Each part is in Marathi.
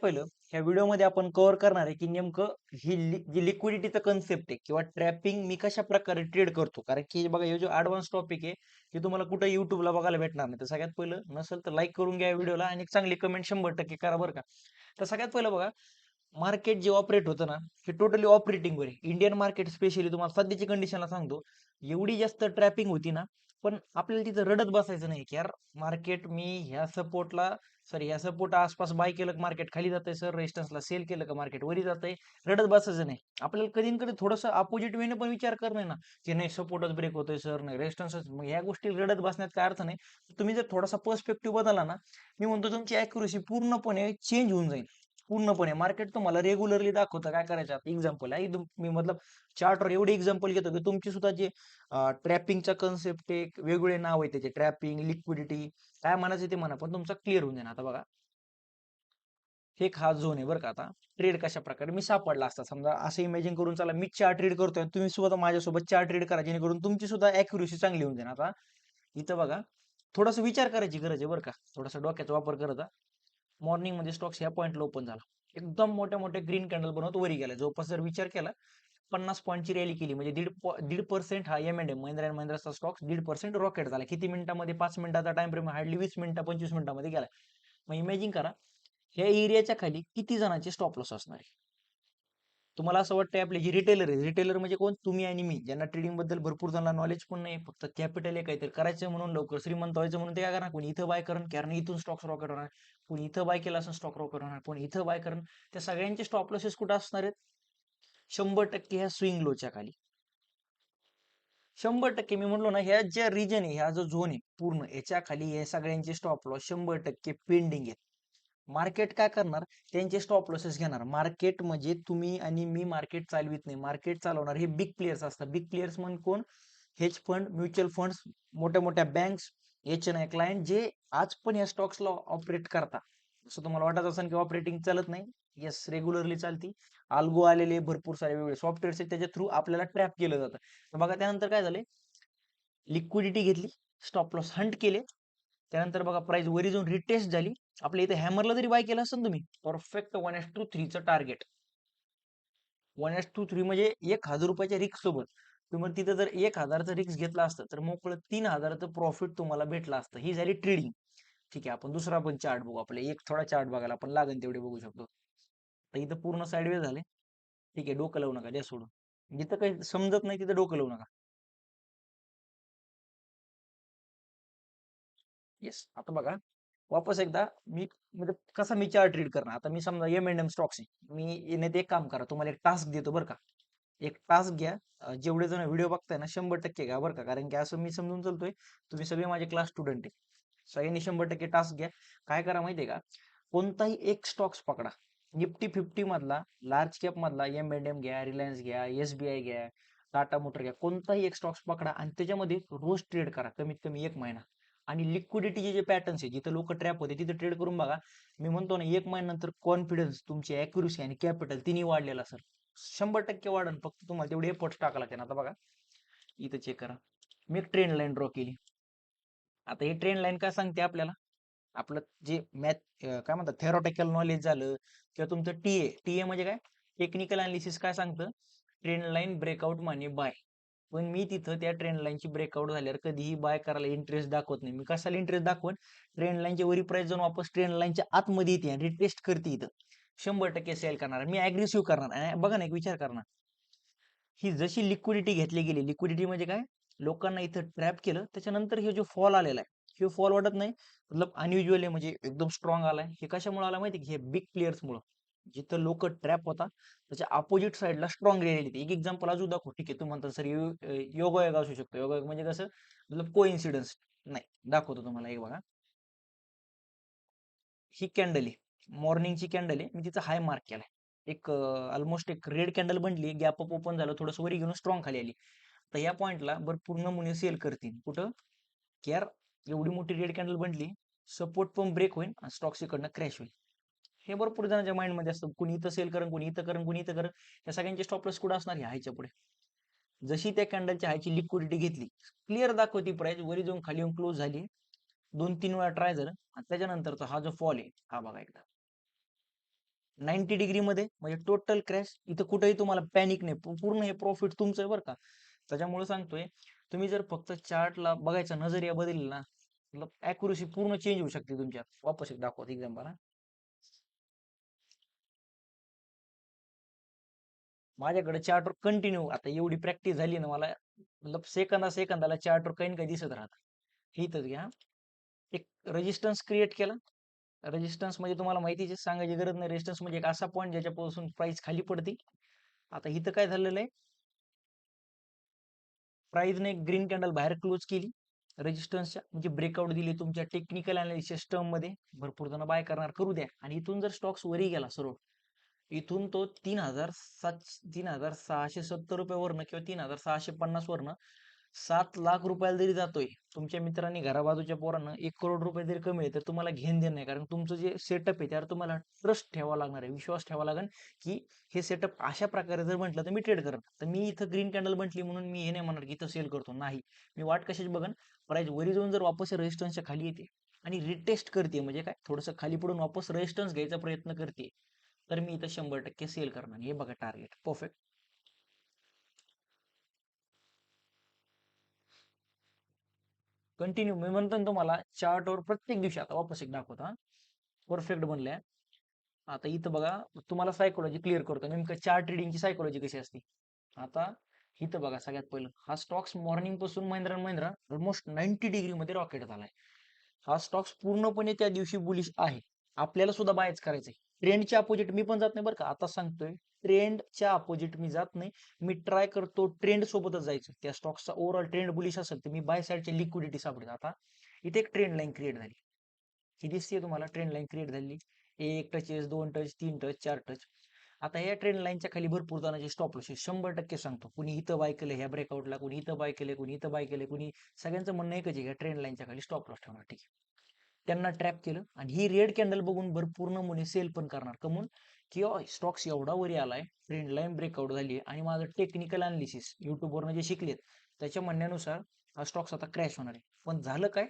पहिलं ह्या व्हिडिओमध्ये आपण कव्हर करणार आहे की नेमकं जी लिक्विडिटीचा कन्सेप्ट आहे किंवा ट्रॅपिंग मी कशा प्रकारे ट्रेड करतो. कारण की बघा हे जो ऍडव्हान्स टॉपिक आहे हे तुम्हाला कुठे युट्यूबला बघायला भेटणार नाही. तर सगळ्यात पहिलं नसेल तर लाईक करून घ्या व्हिडिओला आणि एक चांगली कमेंट 100% करा बरं का. तर सगळ्यात पहिलं बघा, मार्केट जे ऑपरेट होतं ना, हे टोटली ऑपरेटिंग वर आहे. इंडियन मार्केट स्पेशली तुम्हाला सध्याची कंडिशनला सांगतो, एवढी जास्त ट्रॅपिंग होती ना, पण आपल्याला तिथं रडत बसायचं नाही की यार मार्केट मी ह्या सपोर्टला सॉरी ह्या सपोर्ट आसपास बाय केलं का मार्केट खाली जातंय, सर रेजिस्टन्सला सेल केलं का मार्केट वरी जातंय. रडत बसायचं नाही. आपल्याला कधी ना कधी थोडंसं अपोजिट वेने पण विचार करणं ना, की नाही सपोर्टच ब्रेक होतोय सर, नाही रेजिस्टन्सच. मग ह्या गोष्टी रडत बसण्यात काय अर्थ नाही. तुम्ही जर थोडासा पर्स्पेक्टिव्ह बदलला ना, मी म्हणतो तुमची अॅक्युरेसी पूर्णपणे चेंज होऊन जाईल. पूर्णपणे मार्केट तुम्हाला रेग्युलरली दाखवतं काय करायचं. एक्झाम्पल आहे एकदम मी मतलब चार्टवर एवढे एक्झाम्पल घेतो की तुमची सुद्धा जे ट्रॅपिंगचा कन्सेप्ट एक वेगवेगळे नाव आहे त्याचे, ट्रॅपिंग, लिक्विडिटी, काय म्हणायचं ते म्हणा, पण तुमचा क्लिअर होऊन जाईल. आता बघा, एक हा झोन आहे बरं का. आता ट्रेड कशा प्रकारे मी सापडला असता, समजा असं इमॅजिन करून चला मी चार ट्रेड करतोय, तुम्ही सुद्धा माझ्यासोबत चार ट्रेड करा जेणेकरून तुमची सुद्धा अॅक्युरेसी चांगली होऊन जाईल. आता इथं बघा, थोडासा विचार करायची गरज आहे बरं का, थोडासा डोक्याचा वापर करत जा. मॉर्निंग मध्ये स्टॉक्स ह्या पॉईंटला ओपन झाला, एकदम मोठ्या मोठ्या ग्रीन कॅन्डल बनवत वरी गेला. जवळपास जर विचार केला 50 पॉईंटची रॅली केली, म्हणजे 1.5% हा M&M महिंद्रा अँड महिंद्राचा स्टॉक्स 1.5% रॉकेट झाला. किती मिनिटामध्ये? 5 मिनिटाचा टाइम फ्रेम, हार्डली 20 मिनिटं 25 मिनिटामध्ये गेला. मग इमॅजिन करा ह्या एरियाच्या खाली किती जणांचे स्टॉप लॉस असणार आहे. तुम्हाला असं वाटतंय आपले जे रिटेलर आहे, रिटेलर म्हणजे कोण? तुम्ही आणि मी, ज्यांना ट्रेडिंग बद्दल भरपूर जणांना नॉलेज पण नाही, फक्त कॅपिटल आहे काहीतरी करायचं म्हणून, लवकर श्रीमंत व्हायचं म्हणून ते काय करणार, कोणी इथं बाय करण कारण इथून स्टॉक्स रॉकेट होणार, कोणी इथं बाय केला असं स्टॉक रॉकेट होणार, कोणी इथं बाय करण. त्या सगळ्यांचे स्टॉप लॉसेस कुठे असणार आहेत? 100% ह्या स्विंग लोच्या खाली. 100% मी म्हणलो ना, ह्या ज्या रिजन आहे, ह्या जो झोन आहे पूर्ण, याच्या खाली हे सगळ्यांचे स्टॉप लॉस 100% पेंडिंग आहेत. मार्केट काय करणार? त्यांचे स्टॉप लॉसेस घेणार. मार्केट म्हणजे तुम्ही आणि मी मार्केट चालवित नाही, मार्केट चालवणार हे बिग प्लेयर्स असतात. बिग प्लेयर्स म्हणजे कोण? हेज फंड, म्युच्युअल फंड्स, मोठ्या मोठ्या बँक्स, HNI क्लायंट, जे आज पण या स्टॉक्सला ऑपरेट करतात. जसं तुम्हाला वाटत असेल की ऑपरेटिंग चालत नाही, येस रेग्युलरली चालती. अल्गो आलेले भरपूर सारे वेगळे सॉफ्टवेअर्स आहेत, त्याच्या थ्रू आपल्याला ट्रॅप केलं जातं. तर बघा त्यानंतर काय झाले, लिक्विडिटी घेतली, स्टॉप लॉस हंट केले, त्यानंतर बघा प्राइस वरी जाऊन रिटेस्ट झाली. आपल्या इथे हॅमरला जरी बाय केलं असेल तुम्ही, परफेक्ट 1:3चं टार्गेट. 1:3 म्हणजे 1,000 रुपयाच्या रिक्स सोबत तुम्ही तिथं जर 1,000चं रिक्स घेतला असतं तर मोकळं 3,000चं प्रॉफिट तुम्हाला भेटलं असतं. ही झाली ट्रेडिंग. ठीक आहे, आपण दुसरा पण चार्ट बघू. आपले एक थोडा चार्ट बघायला आपण लागेल तेवढे बघू शकतो. तर इथं पूर्ण साईडवे झाले. ठीक आहे, डोकं लावू नका, द्या सोडून. जिथं काही समजत नाही तिथं डोकं लावू नका. येस, आता बघा वापस एकदा मी म्हणजे कसा मी चार्ट रीड करणार. आता मी समजा M&M स्टॉक्स आहे, मी येण्यात एक काम करा, तुम्हाला एक टास्क देतो बरं का. एक टास्क घ्या. जेवढे जण व्हिडिओ बघताय ना 100% घ्या बरं का, कारण की असं मी समजून चालतोय तुम्ही सगळे माझे क्लास स्टुडंट आहे. सगळ्यांनी 100% टास्क घ्या. काय करा माहितीये का, कोणताही एक स्टॉक्स पकडा. निफ्टी 50 मधला, लार्ज कॅप मधला M&M घ्या, रिलायन्स घ्या, SBI घ्या, टाटा मोटर घ्या, कोणताही एक स्टॉक्स पकडा आणि त्याच्यामध्ये रोज ट्रेड करा कमीत कमी 1 महिना. आणि लिक्विडिटीचे जे पॅटर्न्स आहे, जिथे लोक ट्रॅप होते तिथे ट्रेड करून बघा. मी म्हणतो ना, 1 महिन्यानंतर कॉन्फिडन्स, तुमची अॅक्युरेसी आणि कॅपिटल तिन्ही वाढलेलं असेल. 100% वाढन, फक्त तुम्हाला तेवढे एफर्ट्स टाका लागते. आता बघा इथं चेक करा, मी एक ट्रेंड लाईन ड्रॉ केली. आता ही ट्रेंड लाईन काय सांगते आपल्याला? आपलं जे मॅथ काय म्हणतात, थेरॉटिकल नॉलेज झालं किंवा तुमचं टीए म्हणजे काय, टेक्निकल अनालिसिस काय सांगतं? ट्रेंड लाईन ब्रेकआउट माने बाय. पण मी तिथं त्या ट्रेंड लाईनची ब्रेकआउट झाल्यावर कधीही बाय करायला इंटरेस्ट दाखवत नाही. मी कशाला इंटरेस्ट दाखवून? ट्रेंड लाईनच्या वरी प्राइस जाऊन वापस ट्रेंड लाईनच्या आतमध्ये येते आणि रिटेस्ट करते, इथं 100% सेल करणार, मी अग्रेसिव्ह करणार. आणि बघा ना, एक विचार करणार, ही जशी लिक्विडिटी घेतली गेली, लिक्विडिटी म्हणजे काय, लोकांना इथं ट्रॅप केलं, त्याच्यानंतर हे जो फॉल आलेला आहे, हे फॉल वाटत नाही, मतलब अनयुज्युअल आहे, म्हणजे एकदम स्ट्रॉंग आलाय. हे कशामुळे आला माहिती की, हे बिग प्लेयर्स मुळे. जिथं लोक ट्रॅप होता त्याच्या अपोजिट साईडला स्ट्रॉंग रिअलिटी. एक एक्झाम्पल अजून दाखव. ठीक आहे, तू म्हणता सर योगायोग असू शकतो. योगायोग म्हणजे कसं, मतलब कोइन्सिडन्स नाही. दाखवतो तुम्हाला, एक बघा, ही कॅन्डल आहे, मॉर्निंगची कॅन्डल आहे, मी तिचा हाय मार्क केलाय. एक ऑलमोस्ट एक रेड कॅन्डल बनली, गॅप अप ओपन झालं, थोडंसं वरी घेऊन स्ट्रॉंग खाली आली. तर या पॉइंटला भरपूर नमुने सेल करतील. कुठं? की यार एवढी मोठी रेड कॅन्डल बनली, सपोर्ट पण ब्रेक होईल आणि स्टॉक्स इकडनं क्रॅश होईल. हे भरपूर जणांच्या माइंड मध्ये असतं. कुणी इथं सेल करण, कुणी इथं करण, कुणी इथं करण. या सगळ्यांचे स्टॉप लॉस कुठं असणार? हायच्या पुढे. जशी त्या कॅन्डलच्या हायची लिक्विडिटी घेतली, क्लिअर दाखवती प्राइस, वरी जाऊन खाली येऊन क्लोज झाली. 2-3 वेळा ट्राय झालं आणि त्याच्यानंतरचा हा जो फॉल आहे, हा बघा एकदा. 90 डिग्री मध्ये म्हणजे टोटल क्रॅश. इथं कुठेही तुम्हाला पॅनिक नाही, पूर्ण हे प्रॉफिट तुमचं आहे बरं का. त्याच्यामुळे सांगतोय, तुम्ही जर फक्त चार्टला बघायचा नजरिया बदलला ना, मतलब अॅक्युरसी पूर्ण चेंज होऊ शकते तुमच्या. वापस एक दाखवतो एक्झाम्पल. माझ्याकडे चार्टवर कंटिन्यू आता एवढी प्रॅक्टिस झाली ना मला, मतलब सेकंदाला चार्टवर काही ना काही दिसत राहतं. हे इथंच घ्या. एक रेजिस्टन्स क्रिएट केला. रेजिस्टन्स म्हणजे तुम्हाला माहितीच आहे, सांगायची गरज नाही. रेजिस्टन्स म्हणजे एक असा पॉईंट ज्याच्यापासून प्राइस खाली पडते. आता इथं काय झालेलं आहे, प्राइसने ग्रीन कॅन्डल बाहेर क्लोज केली रेजिस्टन्सच्या, म्हणजे ब्रेकआउट दिली. तुमच्या टेक्निकल अनालिसिस टर्म मध्ये भरपूर जण बाय करणार, करू द्या. आणि इथून जर स्टॉक्स वरी गेला सरळ, इथून तो 3670 रुपये वरनं किंवा 3650 वरनं 7 लाख रुपयाला जरी जातोय, तुमच्या मित्रांनी घराबाजूच्या पोरांना 1 करोड रुपये जरी कमी आहे, तर तुम्हाला घेण देणं नाही. कारण तुमचं जे सेटअप आहे त्यावर तुम्हाला ट्रस्ट ठेवावा लागणार आहे, विश्वास ठेवावा लागेल की हे सेटअप अशा प्रकारे जर म्हटलं तर मी ट्रेड करत. तर मी इथं ग्रीन कॅन्डल म्हटली म्हणून मी हे नाही म्हणणार की इथं सेल करतो, नाही. मी वाट कशाची बघन, प्राइस वरी जाऊन जर वापस रेजिस्टन्सच्या खाली येते आणि रिटेस्ट करते, म्हणजे काय थोडंसं खाली पडून वापस रेजिस्टन्स घ्यायचा प्रयत्न करते, तर मी इथं 100% सेल करणार. हे बघा टार्गेट परफेक्ट. कंटिन्यू मी म्हणतो ना तुम्हाला, चार्टवर प्रत्येक दिवशी आता वापस एक दाखवता परफेक्ट बनल्या. आता इथं बघा, तुम्हाला सायकोलॉजी क्लिअर करतो नेमकं चार्ट रिडिंगची सायकोलॉजी कशी असते. आता इथं बघा, सगळ्यात पहिलं हा स्टॉक्स मॉर्निंग पासून महिंद्रा महिंद्रा ऑलमोस्ट 90 डिग्री मध्ये रॉकेट झालाय. हा स्टॉक्स पूर्णपणे त्या दिवशी बुलिश आहे, आपल्याला सुद्धा बायच करायचंय. ट्रेंडच्या अपोजिट मी पण जात नाही बरं का, आता सांगतोय ट्रेंडच्या अपोजिट मी जात नाही. मी ट्राय करतो ट्रेंड सोबतच जायचं. त्या स्टॉक्सचा ओव्हरऑल ट्रेंड बुलिश असेल तर मी बाय साईडची लिक्विडिटी सापडेल. आता इथे एक ट्रेंड लाईन क्रिएट झाली, ही दिसते तुम्हाला ट्रेंड लाईन क्रिएट झाली. एक टचेस, 2 टच, 3 टच, 4 टच. आता या ट्रेंड लाईनच्या खाली भरपूर जणांचे स्टॉप लॉस 100% सांगतो. कुणी इथं बाय केलं ह्या ब्रेकआउटला, कुणी इथं बाय केले, कुणी इथं बाय केले, कुणी, सगळ्यांचं म्हणणं एकच आहे, ट्रेंड लाईनच्या खाली स्टॉप लॉस ठेवणार. ठीक आहे, त्यांना ट्रॅप केलं आणि ही रेड कॅन्डल बघून भरपूर नमुने सेल पण करणार. कमून की स्टॉक्स एवढा वरी आलाय, ट्रेंड लाईन ब्रेकआउट झाली आणि माझं टेक्निकल अनालिसिस युट्यूबवरनं जे शिकलेत त्याच्या म्हणण्यानुसार हा स्टॉक्स आता क्रॅश होणार आहे. पण झालं काय,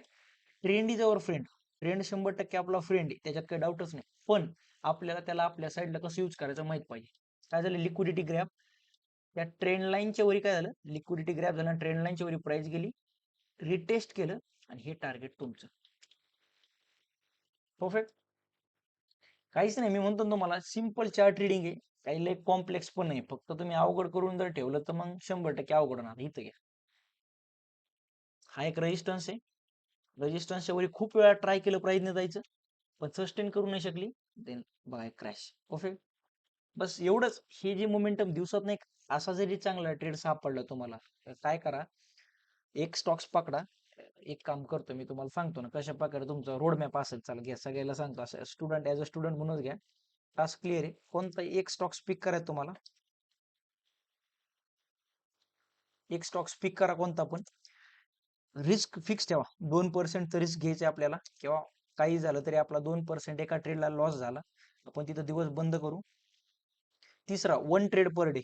trend is our friend. Trend 100% आपला फ्रेंड आहे, त्याच्यात काही डाऊटच नाही. पण आपल्याला त्याला आपल्या साईडला कसं यूज करायचं माहित पाहिजे. काय झालं, लिक्विडिटी ग्रॅप. त्या ट्रेंड लाईनच्या वरी काय झालं, लिक्विडिटी ग्रॅप झालं, ट्रेंड लाईनच्या वरी प्राइस गेली, रिटेस्ट केलं आणि हे टार्गेट तुमचं. परफेक्ट. काहीच नाही, मी म्हणतो ना तुम्हाला, सिम्पल चार्ट रिडिंग आहे, काही लय कॉम्प्लेक्स पण नाही. फक्त तुम्ही अवघड करून जर ठेवलं तर मग 100% अवघड होणार. इथं घ्या, हा एक रेजिस्टन्स आहे. रेजिस्टन्सच्या वरी खूप वेळा ट्राय केलं प्राइसने जायचं, पण सस्टेन करू नाही शकली. देन बघा क्रॅश. परफेक्ट. बस एवढंच. हे जे मोमेंटम दिवसात नाही, असा जरी चांगला ट्रेड सापडला तुम्हाला, तर काय करा, एक स्टॉक्स पकडा. एक काम करतो मी, तुम्हाला सांगतो ना कशा प्रकारे तुमचा रोड मॅप असेल. चला घ्या, सगळ्याला सांगतो, असं स्टुडंट, ऍज अ स्टुडंट म्हणूनच घ्या. टास्क क्लिअर आहे. कोणता एक स्टॉक्स पिक करायचा तुम्हाला, एक स्टॉक्स पिक करा कोणता पण. रिस्क फिक्स ठेवा, 2% रिस्क घ्यायचे आपल्याला. किंवा काही झालं तरी आपला 2% एका ट्रेडला लॉस झाला, आपण तिथं दिवस बंद करू. तिसरा, 1 trade per day.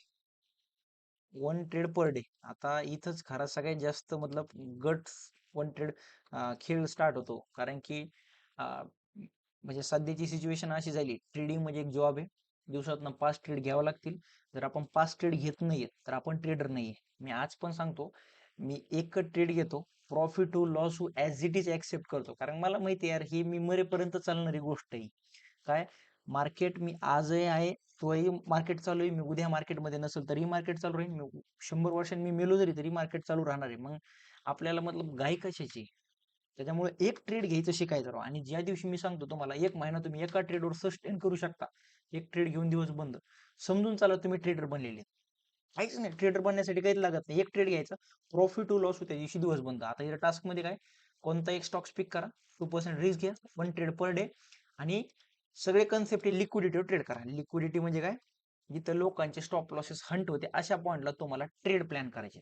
1 trade per day. आता इथंच खरा सगळ्यात जास्त मतलब गट्स 1 ट्रेड खेळ स्टार्ट होतो. कारण की म्हणजे सध्याची सिच्युएशन अशी झाली, ट्रेडिंग म्हणजे एक जॉब आहे. दिवसातनं 5 ट्रेड घ्यावं लागतील. जर आपण 5 ट्रेड घेत नाहीये तर आपण ट्रेडर नाहीये. मी आज पण सांगतो, मी एकच ट्रेड घेतो. प्रॉफिट हो लॉस हो ऍज इट इज ऍक्सेप्ट करतो. कारण मला माहिती आहे यार, ही मी मरेपर्यंत चालणारी गोष्ट आहे. काय, मार्केट मी आजही आहे, तोही मार्केट चालू आहे, मी उद्या मार्केटमध्ये नसेल तरी मार्केट चालू राहील, मी 100 वर्षांनी मी मेलो जरी तरी मार्केट चालू राहणार आहे. मग आपल्याला मतलब गाय कशाची. त्याच्यामुळे एक ट्रेड घ्यायचं शिकायचं राव. आणि ज्या दिवशी मी सांगतो तुम्हाला 1 महिना तुम्ही एका ट्रेडवर सस्टेन करू शकता, एक ट्रेड घेऊन दिवस बंद, समजून चाला तुम्ही ट्रेडर बनलेले. काहीच नाही, ट्रेडर बनण्यासाठी काहीच लागत नाही. एक ट्रेड घ्यायचा, प्रॉफिट टू लॉस हो त्या दिवशी दिवस बंद. आता या टास्क मध्ये काय, कोणता एक स्टॉक पिक करा, 2% रिस्क घ्या, 1 ट्रेड पर डे. आणि सगळे कन्सेप्ट लिक्विडिटीवर ट्रेड करा. लिक्विडिटी म्हणजे काय, जिथं लोकांचे स्टॉप लॉसेस हंट होते अशा पॉइंटला तुम्हाला ट्रेड प्लॅन करायचे.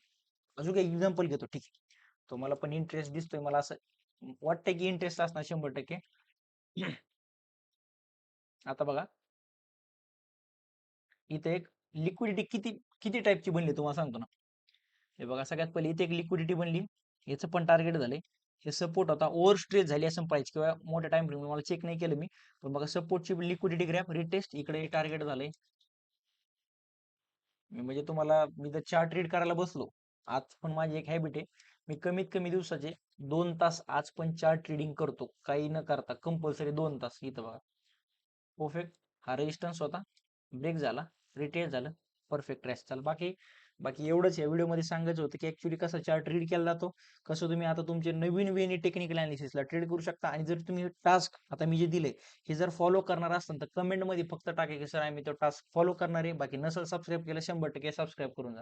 अजून एक एक्झाम्पल घेतो, ठीक आहे. तुम्हाला पण इंटरेस्ट दिसतोय, मला असं वाटतं की इंटरेस्ट असणार 100%. आता बघा, इथे एक लिक्विडिटी किती किती टाईपची बनली तुम्हाला सांगतो ना. हे बघा, सगळ्यात पहिले इथे एक लिक्विडिटी बनली, याचं पण टार्गेट झालंय. हे सपोर्ट होता ओव्हर स्ट्रेच झाली असं पाहिजे किंवा मोठ्या टाइम फ्रेम मला चेक नाही केलं मी, पण बघा सपोर्टची लिक्विडिटी ग्रॅफ रिटेस्ट इकडे टार्गेट झालंय. म्हणजे तुम्हाला मी जर चार्ट रीड करायला बसलो, आज पण माझी एक हॅबिट आहे, मी कमीत कमी दिवसाचे 2 तास आज पण चार्ट रीडिंग करतो, काही न करता कंपल्सरी 2 तास. इथं बघा परफेक्ट हा रेजिस्टन्स होता, ब्रेक झाला, रिटेस्ट झालं, परफेक्ट क्रॅश झाला. बाकी बाकी एवढंच या व्हिडिओमध्ये सांगायचं होतं की ऍक्च्युली कसा चार्ट रीड केला जातो, कसं तुम्ही आता तुमचे नवीन वेनी टेक्निकल अनालिसिसला ट्रेड करू शकता. आणि जर तुम्ही टास्क आता मी जे दिले हे जर फॉलो करणार असाल तर कमेंट मध्ये फक्त टाका की सर आम्ही तो टास्क फॉलो करणार आहे. बाकी नसेल सबस्क्राईब केलं 100% सबस्क्राईब करून जा.